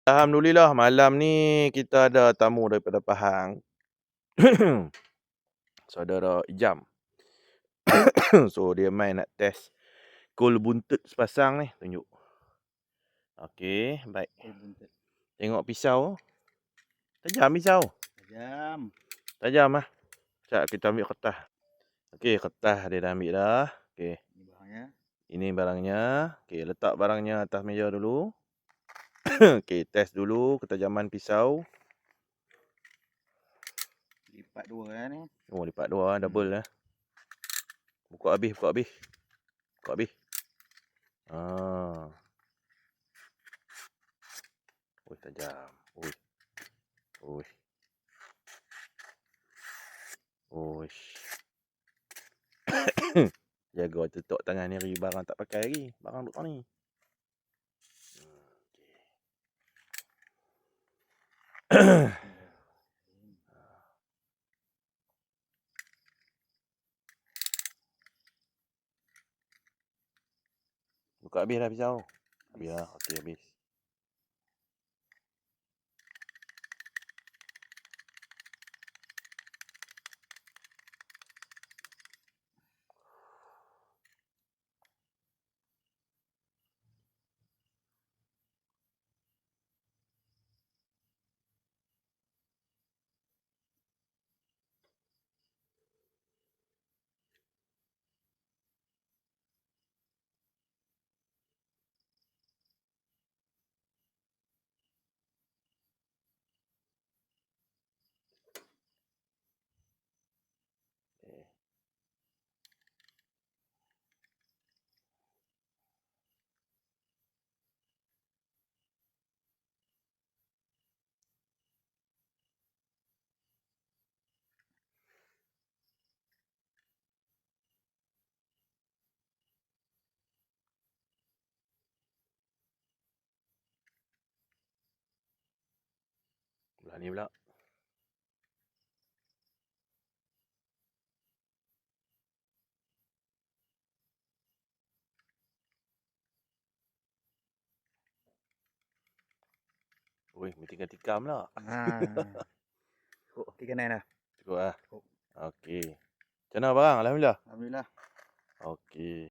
Alhamdulillah malam ni kita ada tamu daripada Pahang. Saudara Ijam. So dia main nak test kol buntut sepasang ni, tunjuk. Okey, baik. Kol buntut. Tengok pisau. Tajam pisau. Tajam. Tajam ah. Sekejap kita ambil kertas. Okey, kertas dia dah ambil dah. Okey. Ini barangnya. Ini barangnya. Okey, letak barangnya atas meja dulu. Okey, test dulu ketajaman pisau. Lipat dua ni. Oh, lipat dua, double ya. Buka habis, buka habis. Buka habis. Oi, tajam. Oi. Oi. Oi. Jaga tutup tangan ni, barang tak pakai lagi. Barang duduk ni. Buka habis dah pisau. Habis dah. Okey, habis. Okay. Belah ni pula. Oi, tinggal-tinggal pula. Cukup 3 dah. Cukup lah. Okey. Macam mana barang? Alhamdulillah. Alhamdulillah. Okey.